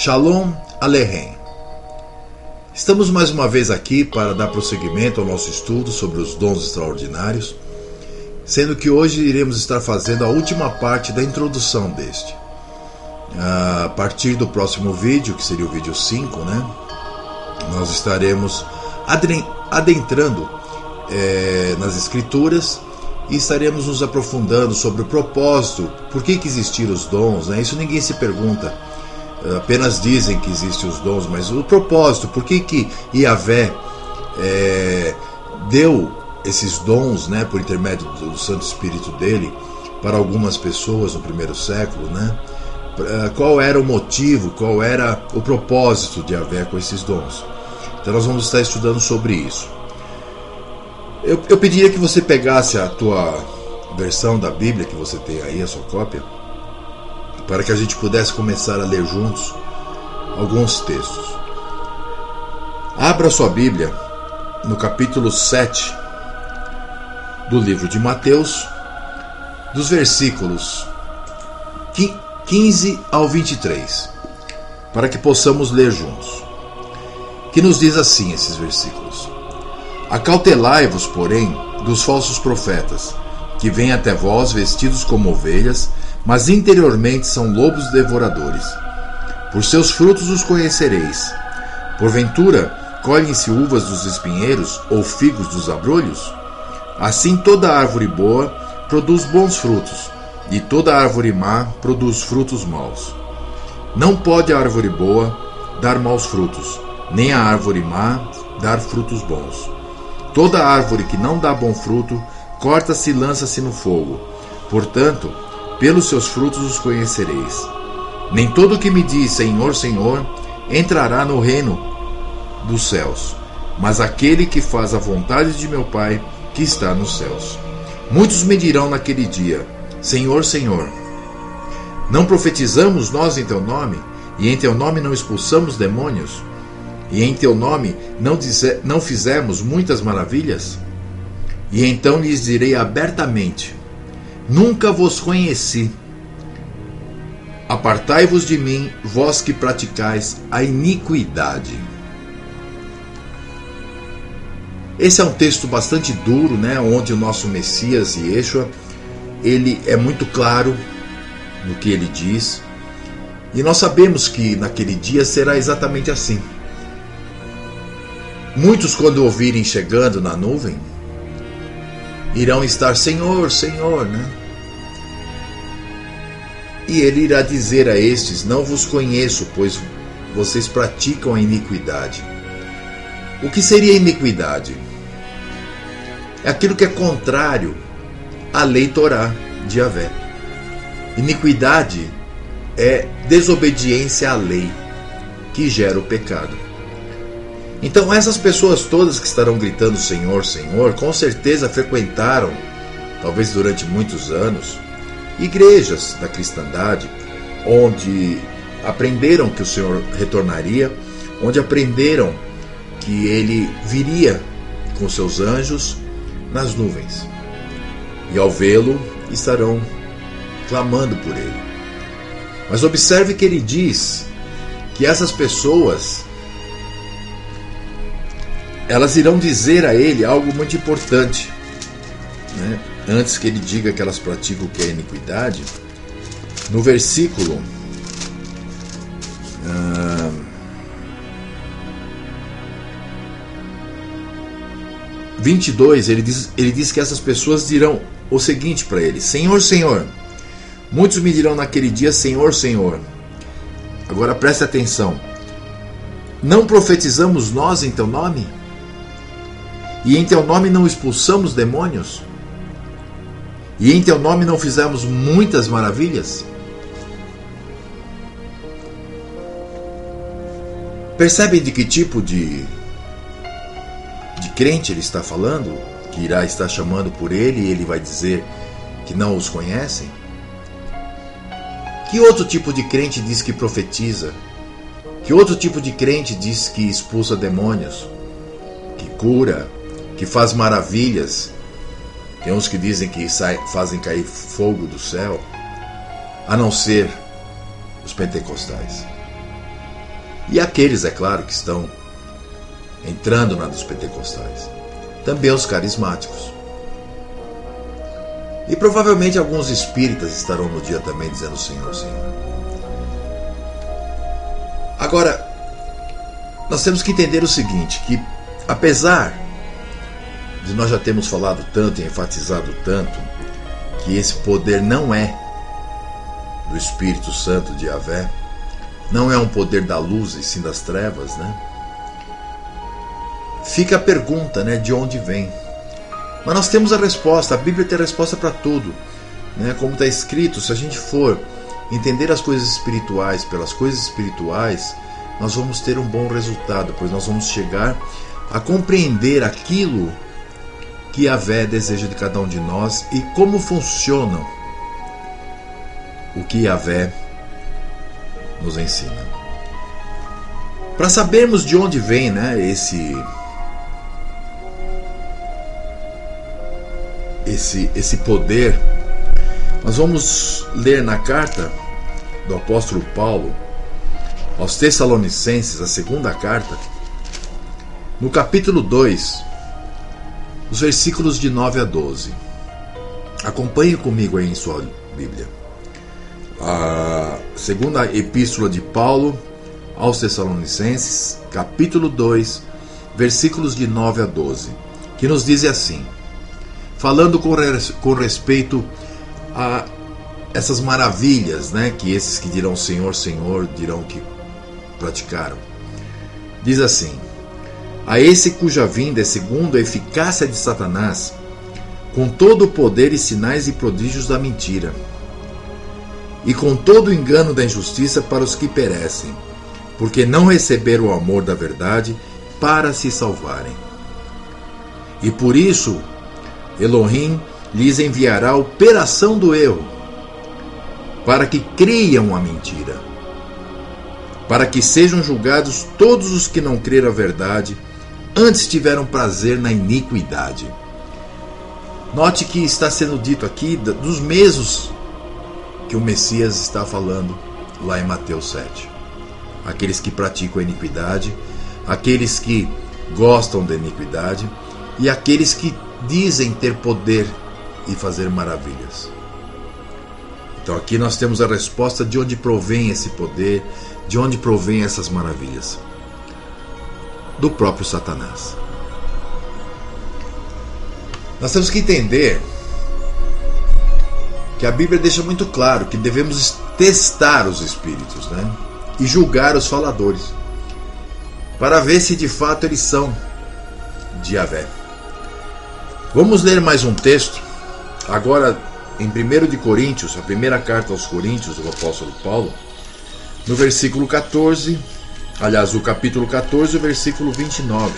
Shalom Aleichem. Estamos mais uma vez aqui para dar prosseguimento ao nosso estudo sobre os dons extraordinários, sendo que hoje iremos estar fazendo a última parte da introdução deste. A partir do próximo vídeo, que seria o vídeo 5, nós estaremos adentrando nas escrituras e estaremos nos aprofundando sobre o propósito, por que existiram os dons, Isso ninguém se pergunta. Apenas dizem que existem os dons, mas o propósito, por que Yahvé deu esses dons, por intermédio do Santo Espírito dele, para algumas pessoas no primeiro século, Qual era o motivo, qual era o propósito de Yahvé com esses dons? Então nós vamos estar estudando sobre isso. Eu pediria que você pegasse a tua versão da Bíblia, que você tem aí, a sua cópia, para que a gente pudesse começar a ler juntos alguns textos. Abra sua Bíblia no capítulo 7 do livro de Mateus, dos versículos 15 ao 23, para que possamos ler juntos. Que nos diz assim esses versículos: Acautelai-vos, porém, dos falsos profetas, que vêm até vós vestidos como ovelhas, mas interiormente são lobos devoradores. Por seus frutos os conhecereis. Porventura, colhem-se uvas dos espinheiros ou figos dos abrolhos? Assim toda árvore boa produz bons frutos, e toda árvore má produz frutos maus. Não pode a árvore boa dar maus frutos, nem a árvore má dar frutos bons. Toda árvore que não dá bom fruto, corta-se e lança-se no fogo. Portanto, pelos seus frutos os conhecereis. Nem todo o que me diz Senhor, Senhor, entrará no reino dos céus, mas aquele que faz a vontade de meu Pai que está nos céus. Muitos me dirão naquele dia: Senhor, Senhor, não profetizamos nós em teu nome, e em teu nome não expulsamos demônios, e em teu nome não fizemos muitas maravilhas? E então lhes direi abertamente: nunca vos conheci. Apartai-vos de mim, vós que praticais a iniquidade. Esse é um texto bastante duro, onde o nosso Messias Yeshua, ele é muito claro no que ele diz. E nós sabemos que naquele dia será exatamente assim. Muitos, quando ouvirem chegando na nuvem, irão estar: Senhor, Senhor, E ele irá dizer a estes: não vos conheço, pois vocês praticam a iniquidade. O que seria iniquidade? É aquilo que é contrário à lei Torá de Yahvé. Iniquidade é desobediência à lei, que gera o pecado. Então essas pessoas todas que estarão gritando Senhor, Senhor, com certeza frequentaram, talvez durante muitos anos, igrejas da cristandade, onde aprenderam que o Senhor retornaria, onde aprenderam que Ele viria com seus anjos nas nuvens. E ao vê-lo, estarão clamando por Ele. Mas observe que Ele diz que essas pessoas, elas irão dizer a Ele algo muito importante, Antes que Ele diga que elas praticam o que é iniquidade, no versículo 22, ele diz que essas pessoas dirão o seguinte para Ele: Senhor, Senhor. Muitos me dirão naquele dia: Senhor, Senhor. Agora preste atenção: não profetizamos nós em teu nome? E em teu nome não expulsamos demônios? E em teu nome não fizemos muitas maravilhas? Percebem de que tipo de crente ele está falando? Que irá estar chamando por ele e ele vai dizer que não os conhecem? Que outro tipo de crente diz que profetiza? Que outro tipo de crente diz que expulsa demônios? Que cura? Que faz maravilhas? Tem uns que dizem que fazem cair fogo do céu, a não ser os pentecostais. E aqueles, é claro, que estão entrando na dos pentecostais. Também os carismáticos. E provavelmente alguns espíritas estarão no dia também dizendo Senhor, Senhor. Agora, nós temos que entender o seguinte, que apesar de nós já termos falado tanto e enfatizado tanto que esse poder não é do Espírito Santo de Yahvé, não é um poder da luz e sim das trevas, né? Fica a pergunta, né, de onde vem. Mas nós temos a resposta, a Bíblia tem a resposta para tudo, né? Como está escrito, se a gente for entender as coisas espirituais pelas coisas espirituais, nós vamos ter um bom resultado, pois nós vamos chegar a compreender aquilo que Yahvé deseja de cada um de nós e como funciona o que Yahvé nos ensina. Para sabermos de onde vem, né, esse poder, nós vamos ler na carta do apóstolo Paulo aos Tessalonicenses, a segunda carta, no capítulo 2, os versículos de 9 a 12. Acompanhe comigo aí em sua Bíblia. A segunda epístola de Paulo aos Tessalonicenses, capítulo 2, versículos de 9 a 12, que nos diz assim, falando com respeito a essas maravilhas, né, que esses que dirão Senhor, Senhor, dirão que praticaram. Diz assim: a esse cuja vinda é segundo a eficácia de Satanás, com todo o poder e sinais e prodígios da mentira, e com todo o engano da injustiça para os que perecem, porque não receberam o amor da verdade para se salvarem. E por isso Elohim lhes enviará a operação do erro, para que creiam a mentira, para que sejam julgados todos os que não creram a verdade, antes tiveram prazer na iniquidade. Note que está sendo dito aqui dos mesmos que o Messias está falando lá em Mateus 7. Aqueles que praticam a iniquidade, aqueles que gostam da iniquidade e aqueles que dizem ter poder e fazer maravilhas. Então aqui nós temos a resposta de onde provém esse poder, de onde provém essas maravilhas. Do próprio Satanás. Nós temos que entender que a Bíblia deixa muito claro que devemos testar os espíritos, né? E julgar os faladores, para ver se de fato eles são de Yahvé. Vamos ler mais um texto, agora em 1 de Coríntios, a primeira carta aos Coríntios do apóstolo Paulo, no versículo 14, aliás, o capítulo 14, o versículo 29,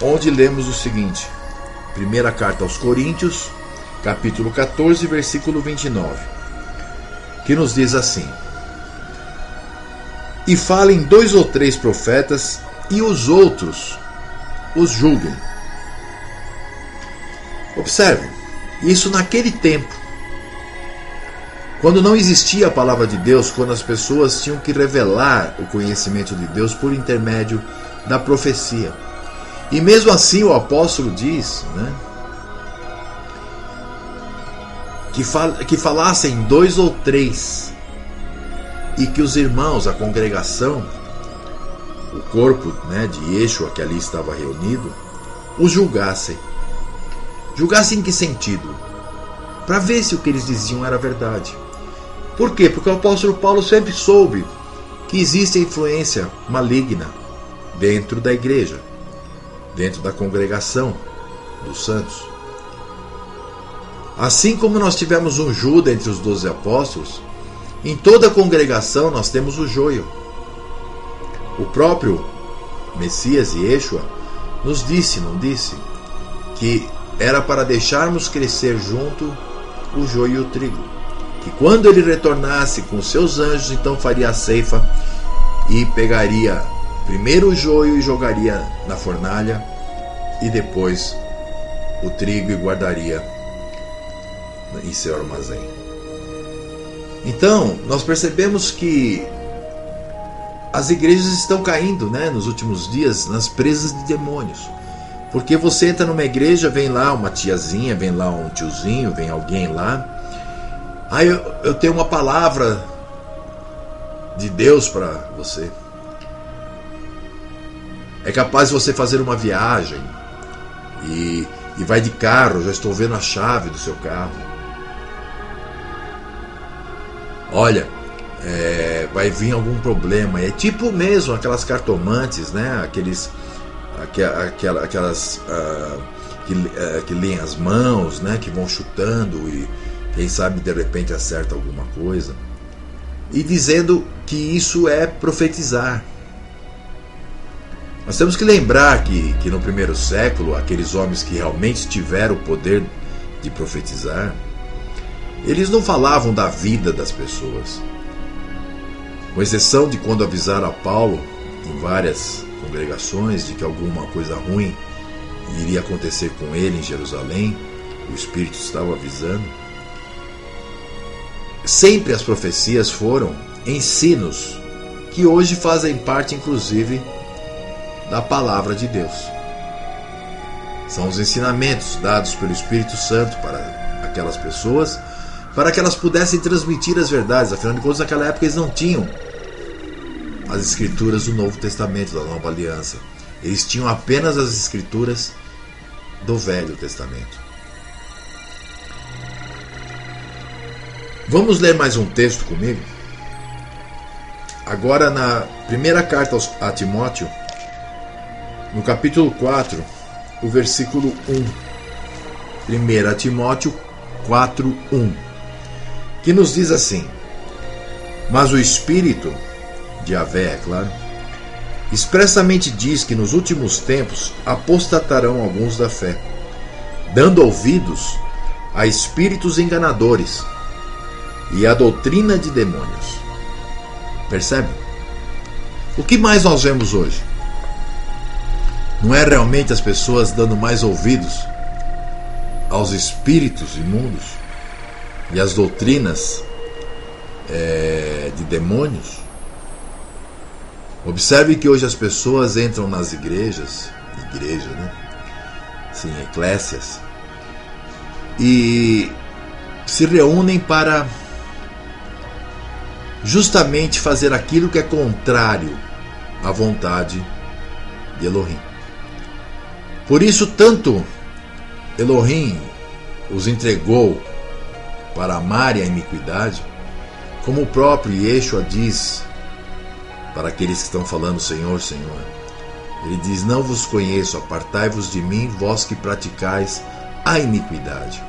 onde lemos o seguinte, primeira carta aos Coríntios, capítulo 14, versículo 29, que nos diz assim: e falem 2 ou 3 profetas, e os outros os julguem. Observe, isso naquele tempo, quando não existia a palavra de Deus, quando as pessoas tinham que revelar o conhecimento de Deus por intermédio da profecia. E mesmo assim o apóstolo diz, né, que falassem 2 ou 3, e que os irmãos, a congregação, o corpo, né, de Yeshua que ali estava reunido, os julgassem. Julgassem em que sentido? Para ver se o que eles diziam era verdade. Por quê? Porque o apóstolo Paulo sempre soube que existe a influência maligna dentro da igreja, dentro da congregação dos santos. Assim como nós tivemos um Judas entre os 12 apóstolos, em toda a congregação nós temos o joio. O próprio Messias e Yeshua nos disse, não disse, que era para deixarmos crescer junto o joio e o trigo, que quando ele retornasse com seus anjos, então faria a ceifa e pegaria primeiro o joio e jogaria na fornalha, e depois o trigo e guardaria em seu armazém. Então nós percebemos que as igrejas estão caindo, né, nos últimos dias nas presas de demônios. Porque você entra numa igreja, vem lá uma tiazinha, vem lá um tiozinho, vem alguém lá. Aí eu tenho uma palavra de Deus para você. É capaz de você fazer uma viagem e vai de carro, já estou vendo a chave do seu carro. Olha, vai vir algum problema. É tipo mesmo aquelas cartomantes, né? Aquelas que leem as mãos, né? Que vão chutando e quem sabe de repente acerta alguma coisa. E dizendo que isso é profetizar. Nós temos que lembrar que no primeiro século, aqueles homens que realmente tiveram o poder de profetizar, eles não falavam da vida das pessoas. Com exceção de quando avisaram a Paulo, em várias congregações, de que alguma coisa ruim iria acontecer com ele em Jerusalém, o Espírito estava avisando. Sempre as profecias foram ensinos que hoje fazem parte, inclusive, da palavra de Deus. São os ensinamentos dados pelo Espírito Santo para aquelas pessoas, para que elas pudessem transmitir as verdades. Afinal de contas, naquela época eles não tinham as escrituras do Novo Testamento, da Nova Aliança. Eles tinham apenas as escrituras do Velho Testamento. Vamos ler mais um texto comigo? Agora na primeira carta a Timóteo, no capítulo 4, o versículo 1. 1 Timóteo 4, 1. Que nos diz assim: mas o Espírito de Yahvé, é claro, expressamente diz que nos últimos tempos apostatarão alguns da fé, dando ouvidos a espíritos enganadores e a doutrina de demônios. Percebe? O que mais nós vemos hoje? Não é realmente as pessoas dando mais ouvidos aos espíritos imundos e às doutrinas de demônios? Observe que hoje as pessoas entram nas igrejas, né? Sim, eclésias, e se reúnem para justamente fazer aquilo que é contrário à vontade de Elohim. Por isso, tanto Elohim os entregou para amarem a iniquidade, como o próprio Yeshua diz para aqueles que estão falando Senhor, Senhor. Ele diz: não vos conheço, apartai-vos de mim, vós que praticais a iniquidade.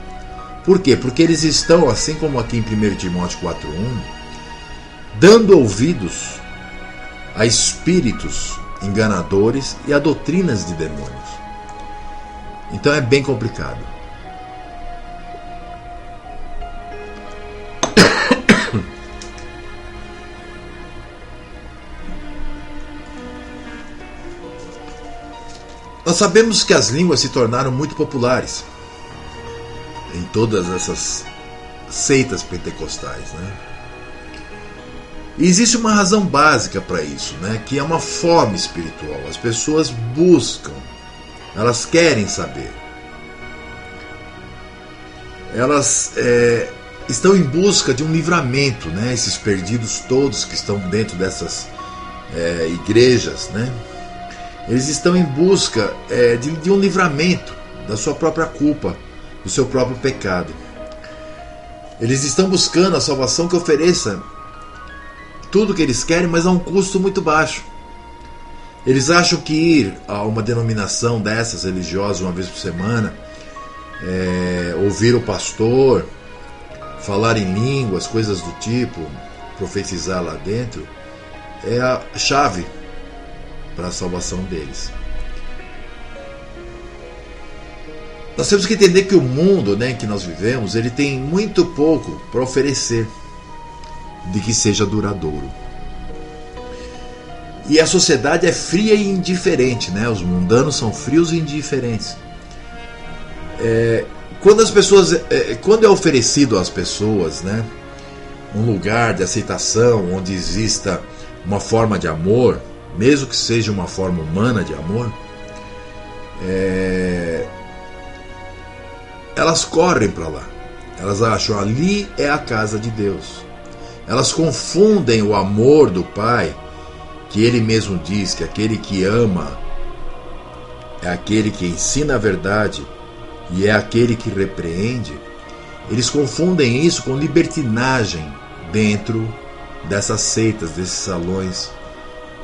Por quê? Porque eles estão, assim como aqui em 1 Timóteo 4,1, dando ouvidos a espíritos enganadores e a doutrinas de demônios. Então é bem complicado. Nós sabemos que as línguas se tornaram muito populares em todas essas seitas pentecostais, né? E existe uma razão básica para isso, né? Que é uma fome espiritual. As pessoas buscam, elas querem saber. Elas estão em busca de um livramento, né? Esses perdidos todos que estão dentro dessas igrejas, né? Eles estão em busca de um livramento da sua própria culpa, do seu próprio pecado. Eles estão buscando a salvação que ofereça tudo o que eles querem, mas a um custo muito baixo. Eles acham que ir a uma denominação dessas religiosas uma vez por semana, ouvir o pastor, falar em línguas, coisas do tipo, profetizar lá dentro, é a chave para a salvação deles. Nós temos que entender que o mundo, né, em que nós vivemos, ele tem muito pouco para oferecer de que seja duradouro. E a sociedade é fria e indiferente, né? Os mundanos são frios e indiferentes. Quando é oferecido às pessoas, né, um lugar de aceitação onde exista uma forma de amor, mesmo que seja uma forma humana de amor, elas correm para lá. Elas acham ali é a casa de Deus. Elas confundem o amor do Pai, que Ele mesmo diz que aquele que ama é aquele que ensina a verdade e é aquele que repreende. Eles confundem isso com libertinagem dentro dessas seitas, desses salões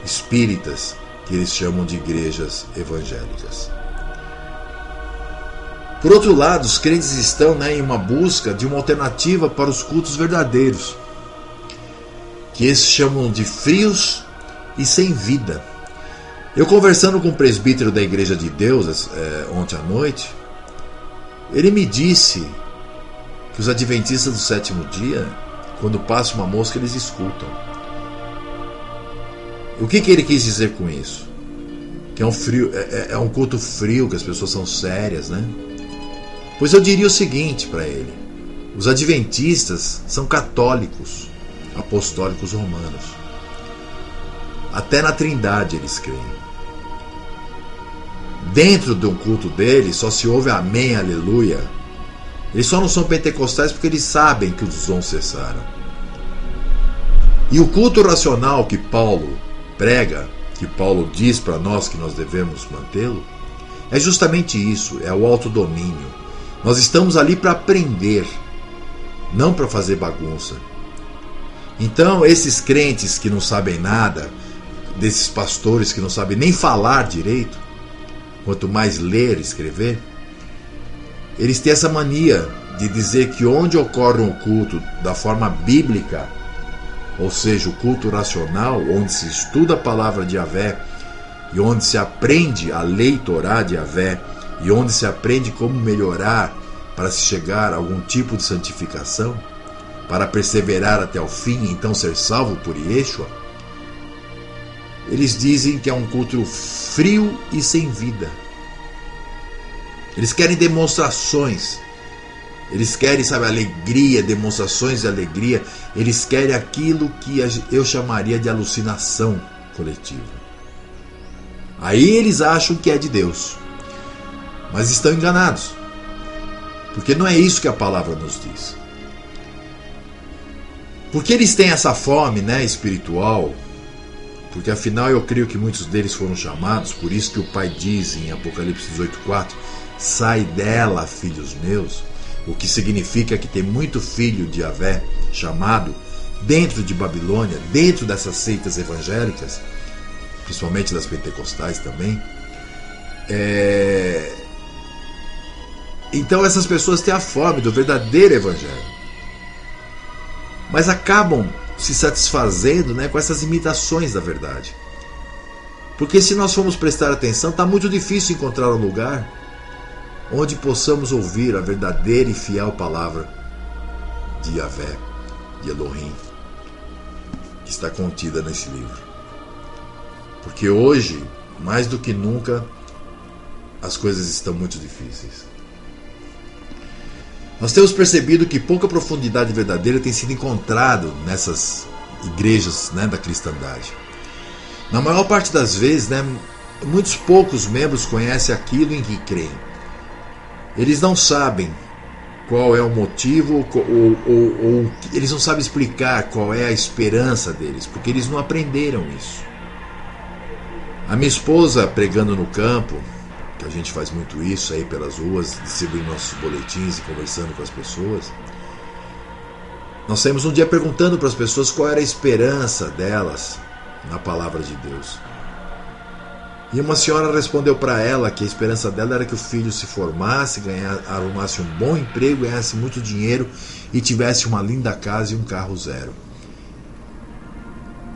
espíritas que eles chamam de igrejas evangélicas. Por outro lado, os crentes estão em uma busca de uma alternativa para os cultos verdadeiros, que eles chamam de frios e sem vida. Eu conversando com um presbítero da Igreja de Deus ontem à noite, ele me disse que os adventistas do sétimo dia, quando passa uma mosca, eles escutam. O que ele quis dizer com isso? Que é um frio, é um culto frio, que as pessoas são sérias, né? Pois eu diria o seguinte para ele: os adventistas são católicos, apostólicos romanos. Até na Trindade eles creem. Dentro do culto deles só se ouve amém, aleluia. Eles só não são pentecostais porque eles sabem que os dons cessaram. E o culto racional que Paulo prega, que Paulo diz para nós que nós devemos mantê-lo, é justamente isso, é o autodomínio. Nós estamos ali para aprender, não para fazer bagunça. Então, esses crentes que não sabem nada, desses pastores que não sabem nem falar direito, quanto mais ler e escrever, eles têm essa mania de dizer que onde ocorre um culto da forma bíblica, ou seja, o culto racional, onde se estuda a palavra de Yahvé e onde se aprende a lei Torá de Yahvé e onde se aprende como melhorar para se chegar a algum tipo de santificação, para perseverar até o fim e então ser salvo por Yeshua, eles dizem que é um culto frio e sem vida. Eles querem demonstrações. Eles querem, alegria, demonstrações de alegria. Eles querem aquilo que eu chamaria de alucinação coletiva. Aí eles acham que é de Deus. Mas estão enganados. Porque não é isso que a palavra nos diz. Porque eles têm essa fome, espiritual. Porque afinal eu creio que muitos deles foram chamados. Por isso que o Pai diz em Apocalipse 18:4: sai dela, filhos meus. O que significa que tem muito filho de Yahvé chamado dentro de Babilônia, dentro dessas seitas evangélicas, principalmente das pentecostais também. Então essas pessoas têm a fome do verdadeiro evangelho, mas acabam se satisfazendo com essas imitações da verdade. Porque se nós formos prestar atenção, está muito difícil encontrar um lugar onde possamos ouvir a verdadeira e fiel palavra de Yahvé, de Elohim, que está contida nesse livro. Porque hoje, mais do que nunca, as coisas estão muito difíceis. Nós temos percebido que pouca profundidade verdadeira tem sido encontrado nessas igrejas da cristandade. Na maior parte das vezes, muitos poucos membros conhecem aquilo em que creem. Eles não sabem qual é o motivo, ou eles não sabem explicar qual é a esperança deles, porque eles não aprenderam isso. A minha esposa, pregando no campo, que a gente faz muito isso aí pelas ruas, distribuindo nossos boletins e conversando com as pessoas, nós saímos um dia perguntando para as pessoas qual era a esperança delas na palavra de Deus. E uma senhora respondeu para ela que a esperança dela era que o filho se formasse, arrumasse um bom emprego, ganhasse muito dinheiro e tivesse uma linda casa e um carro zero.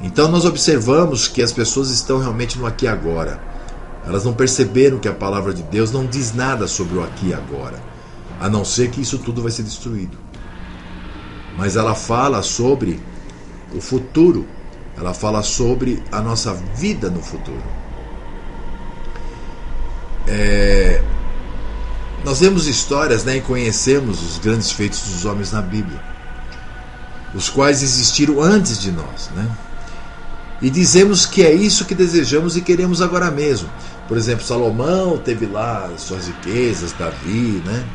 Então nós observamos que as pessoas estão realmente no aqui e agora. Elas não perceberam que a palavra de Deus não diz nada sobre o aqui e agora, a não ser que isso tudo vai ser destruído. Mas ela fala sobre o futuro, ela fala sobre a nossa vida no futuro. Nós vemos histórias e conhecemos os grandes feitos dos homens na Bíblia, os quais existiram antes de nós. E dizemos que é isso que desejamos e queremos agora mesmo. Por exemplo, Salomão teve lá suas riquezas, Davi, né?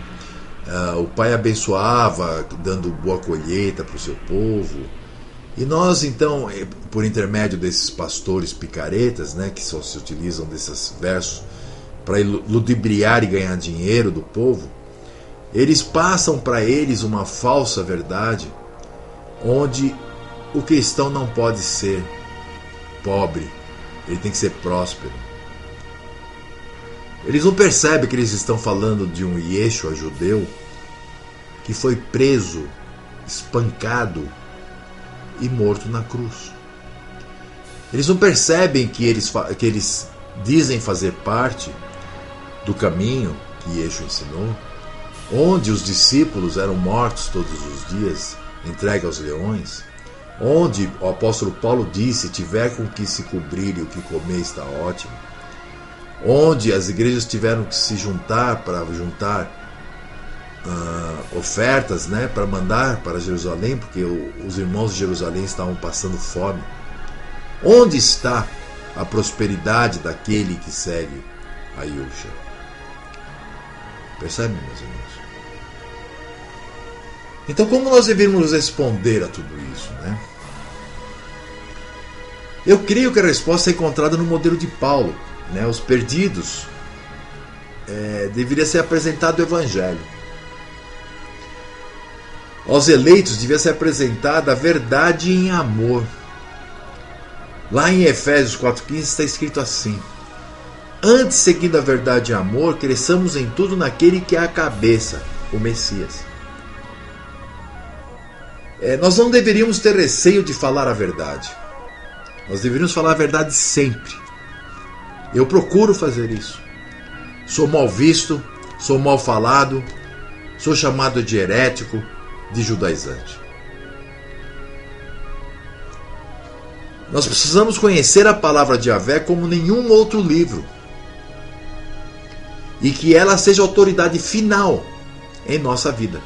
O pai abençoava, dando boa colheita para o seu povo. E nós, então, por intermédio desses pastores picaretas, né, que só se utilizam desses versos para ludibriar e ganhar dinheiro do povo, eles passam para eles uma falsa verdade, onde o cristão não pode ser pobre, ele tem que ser próspero. Eles não percebem que eles estão falando de um Yeshua judeu que foi preso, espancado e morto na cruz. Eles não percebem que eles dizem fazer parte do caminho que Yeshua ensinou, onde os discípulos eram mortos todos os dias, entregues aos leões, onde o apóstolo Paulo disse: tiver com que se cobrir e o que comer está ótimo, onde as igrejas tiveram que se juntar para juntar ofertas, né, para mandar para Jerusalém, porque os irmãos de Jerusalém estavam passando fome. Onde está a prosperidade daquele que segue a Yeshua? Percebe, meus irmãos? Então, como nós devemos responder a tudo isso, né? Eu creio que a resposta é encontrada no modelo de Paulo, né? Os perdidos deveria ser apresentado o Evangelho. Aos eleitos devia ser apresentada a verdade em amor. Lá em Efésios 4,15 está escrito assim: antes, seguindo a verdade em amor, cresçamos em tudo naquele que é a cabeça, o Messias. Nós não deveríamos ter receio de falar a verdade. Nós deveríamos falar a verdade sempre. Eu procuro fazer isso. Sou mal visto, sou mal falado, sou chamado de herético, de judaizante. Nós precisamos conhecer a palavra de Yahvé como nenhum outro livro, e que ela seja a autoridade final em nossa vida.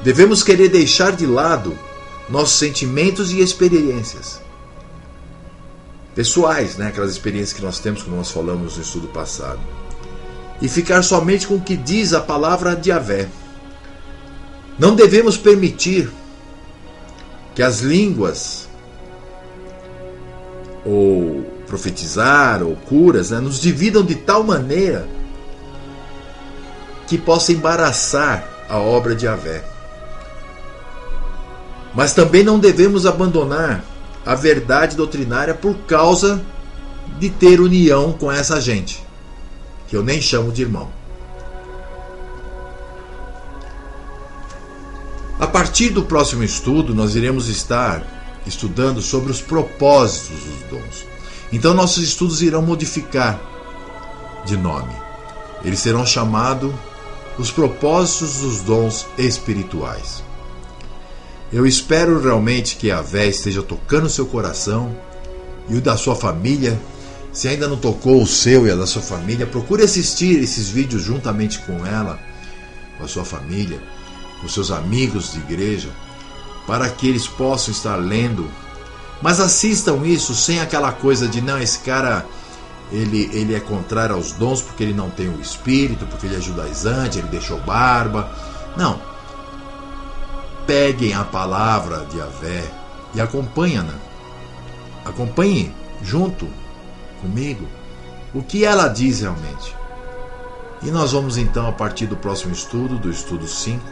Devemos querer deixar de lado nossos sentimentos e experiências pessoais, né? Aquelas experiências que nós temos, como nós falamos no estudo passado, e ficar somente com o que diz a palavra de Yahvé. Não devemos permitir que as línguas, ou profetizar, ou curas, né, nos dividam de tal maneira que possa embaraçar a obra de Yahvé. Mas também não devemos abandonar a verdade doutrinária por causa de ter união com essa gente, que eu nem chamo de irmão. A partir do próximo estudo, nós iremos estar estudando sobre os propósitos dos dons. Então nossos estudos irão modificar de nome. Eles serão chamados os propósitos dos dons espirituais. Eu espero realmente que Yahvé esteja tocando o seu coração e o da sua família. Se ainda não tocou o seu e a da sua família, procure assistir esses vídeos juntamente com ela, com a sua família, com seus amigos de igreja, para que eles possam estar lendo. Mas assistam isso sem aquela coisa de não, esse cara ele é contrário aos dons porque ele não tem o espírito, porque ele é judaizante, ele deixou barba. Não. Peguem a palavra de Yahvé e acompanhem-na. Acompanhem junto comigo o que ela diz realmente. E nós vamos então, a partir do próximo estudo, do estudo 5,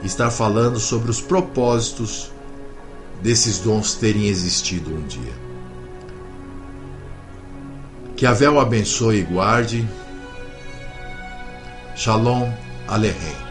estar falando sobre os propósitos desses dons terem existido um dia. Que Yahvé o abençoe e guarde. Shalom Aleichem.